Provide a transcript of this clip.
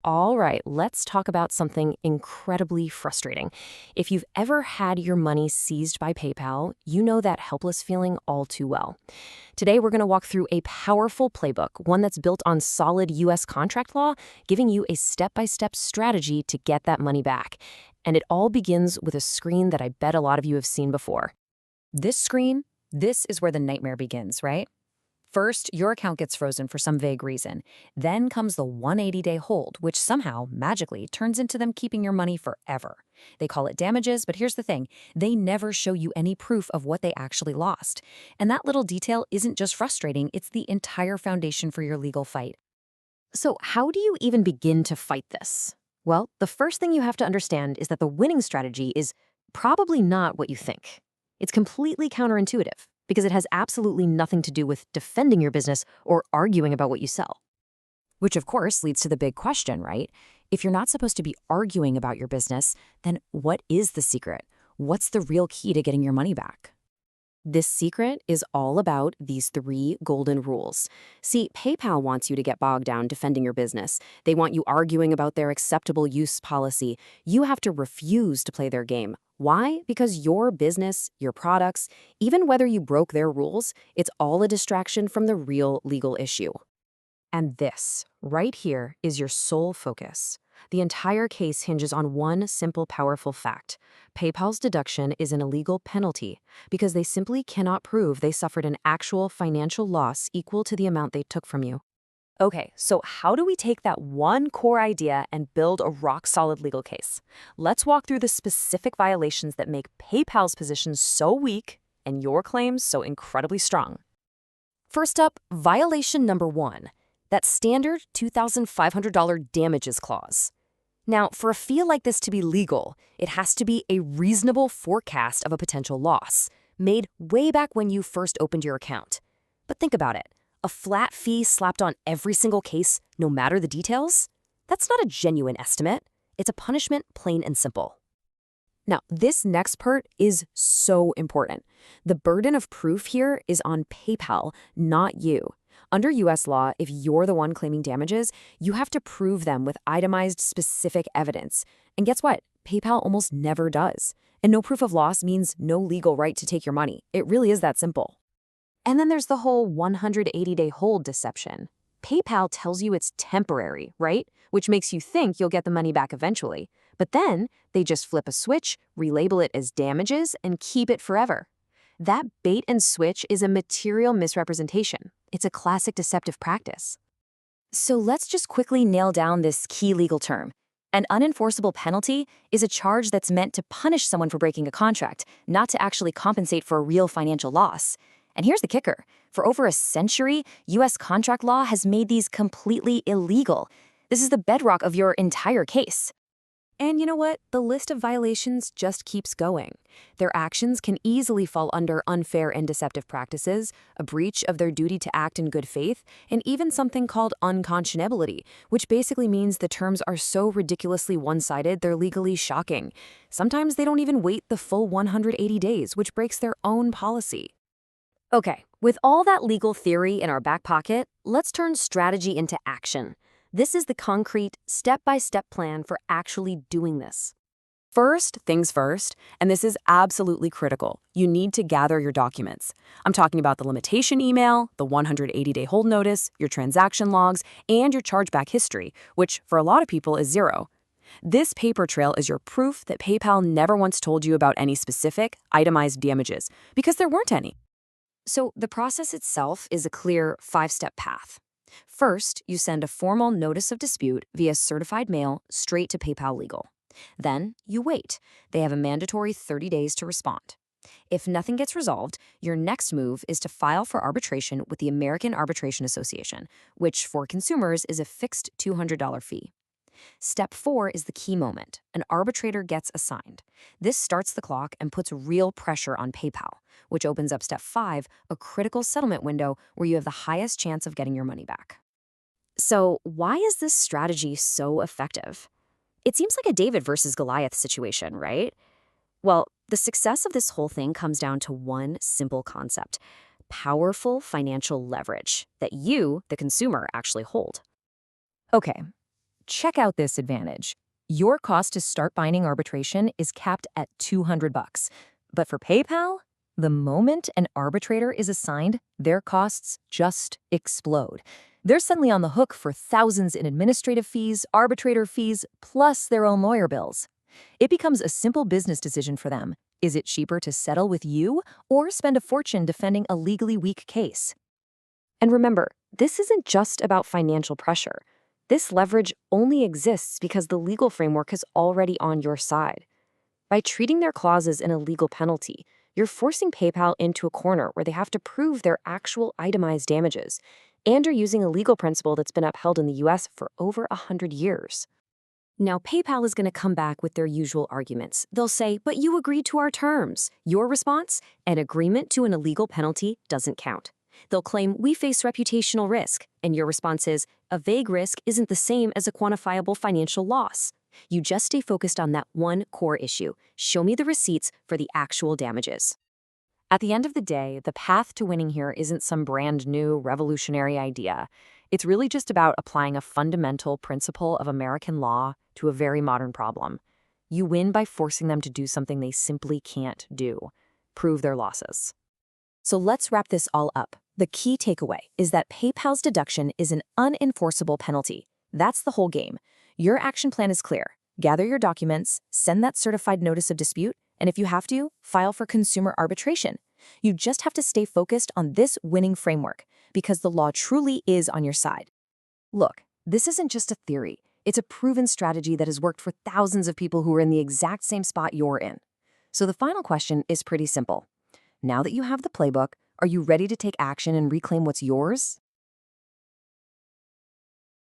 All right, let's talk about something incredibly frustrating. If you've ever had your money seized by PayPal, you know that helpless feeling all too well. Today, we're going to walk through a powerful playbook, one that's built on solid U.S. contract law, giving you a step-by-step strategy to get that money back. And it all begins with a screen that I bet a lot of you have seen before. This screen, this is where the nightmare begins, right? First, your account gets frozen for some vague reason. Then comes the 180-day hold, which somehow, magically, turns into them keeping your money forever. They call it damages, but here's the thing. They never show you any proof of what they actually lost. And that little detail isn't just frustrating, it's the entire foundation for your legal fight. So how do you even begin to fight this? Well, the first thing you have to understand is that the winning strategy is probably not what you think. It's completely counterintuitive because it has absolutely nothing to do with defending your business or arguing about what you sell. Which, of course, leads to the big question, right? If you're not supposed to be arguing about your business, then what is the secret? What's the real key to getting your money back? This secret is all about these 3 golden rules. See, PayPal wants you to get bogged down defending your business. They want you arguing about their acceptable use policy. You have to refuse to play their game. Why? Because your business, your products, even whether you broke their rules, it's all a distraction from the real legal issue. And this, right here, is your sole focus. The entire case hinges on one simple, powerful fact. PayPal's deduction is an illegal penalty because they simply cannot prove they suffered an actual financial loss equal to the amount they took from you. Okay, so how do we take that one core idea and build a rock-solid legal case? Let's walk through the specific violations that make PayPal's position so weak and your claims so incredibly strong. First up, violation number 1. That standard $2,500 damages clause. Now, for a fee like this to be legal, it has to be a reasonable forecast of a potential loss, made way back when you first opened your account. But think about it. A flat fee slapped on every single case, no matter the details? That's not a genuine estimate. It's a punishment, plain and simple. Now, this next part is so important. The burden of proof here is on PayPal, not you. Under U.S. law, if you're the one claiming damages, you have to prove them with itemized specific evidence. And guess what? PayPal almost never does. And no proof of loss means no legal right to take your money. It really is that simple. And then there's the whole 180-day hold deception. PayPal tells you it's temporary, right? Which makes you think you'll get the money back eventually. But then they just flip a switch, relabel it as damages, and keep it forever. That bait and switch is a material misrepresentation. It's a classic deceptive practice. So let's just quickly nail down this key legal term. An unenforceable penalty is a charge that's meant to punish someone for breaking a contract, not to actually compensate for a real financial loss. And here's the kicker. For over a century, U.S. contract law has made these completely illegal. This is the bedrock of your entire case. And you know what? The list of violations just keeps going. Their actions can easily fall under unfair and deceptive practices, a breach of their duty to act in good faith, and even something called unconscionability, which basically means the terms are so ridiculously one-sided they're legally shocking. Sometimes they don't even wait the full 180 days, which breaks their own policy. Okay, with all that legal theory in our back pocket, let's turn strategy into action. This is the concrete, step-by-step plan for actually doing this. First things first, and this is absolutely critical, you need to gather your documents. I'm talking about the limitation email, the 180-day hold notice, your transaction logs, and your chargeback history, which for a lot of people is 0. This paper trail is your proof that PayPal never once told you about any specific, itemized damages, because there weren't any. So the process itself is a clear 5-step path. First, you send a formal notice of dispute via certified mail straight to PayPal Legal. Then, you wait. They have a mandatory 30 days to respond. If nothing gets resolved, your next move is to file for arbitration with the American Arbitration Association, which for consumers is a fixed $200 fee. Step 4 is the key moment. An arbitrator gets assigned. This starts the clock and puts real pressure on PayPal, which opens up Step 5, a critical settlement window where you have the highest chance of getting your money back. So why is this strategy so effective? It seems like a David versus Goliath situation, right? Well, the success of this whole thing comes down to one simple concept: powerful financial leverage that you, the consumer, actually hold. Okay, check out this advantage. Your cost to start binding arbitration is capped at $200. But for PayPal, the moment an arbitrator is assigned, their costs just explode. They're suddenly on the hook for thousands in administrative fees, arbitrator fees, plus their own lawyer bills. It becomes a simple business decision for them. Is it cheaper to settle with you or spend a fortune defending a legally weak case? And remember, this isn't just about financial pressure. This leverage only exists because the legal framework is already on your side. By treating their clauses in a legal penalty, you're forcing PayPal into a corner where they have to prove their actual itemized damages, and you're using a legal principle that's been upheld in the US for over 100 years. Now, PayPal is going to come back with their usual arguments. They'll say, but you agreed to our terms. Your response? An agreement to an illegal penalty doesn't count. They'll claim we face reputational risk, and your response is, a vague risk isn't the same as a quantifiable financial loss. You just stay focused on that one core issue. Show me the receipts for the actual damages. At the end of the day, the path to winning here isn't some brand new revolutionary idea. It's really just about applying a fundamental principle of American law to a very modern problem. You win by forcing them to do something they simply can't do, prove their losses. So let's wrap this all up. The key takeaway is that PayPal's deduction is an unenforceable penalty. That's the whole game. Your action plan is clear. Gather your documents, send that certified notice of dispute, and if you have to, file for consumer arbitration. You just have to stay focused on this winning framework because the law truly is on your side. Look, this isn't just a theory. It's a proven strategy that has worked for thousands of people who are in the exact same spot you're in. So the final question is pretty simple. Now that you have the playbook, are you ready to take action and reclaim what's yours?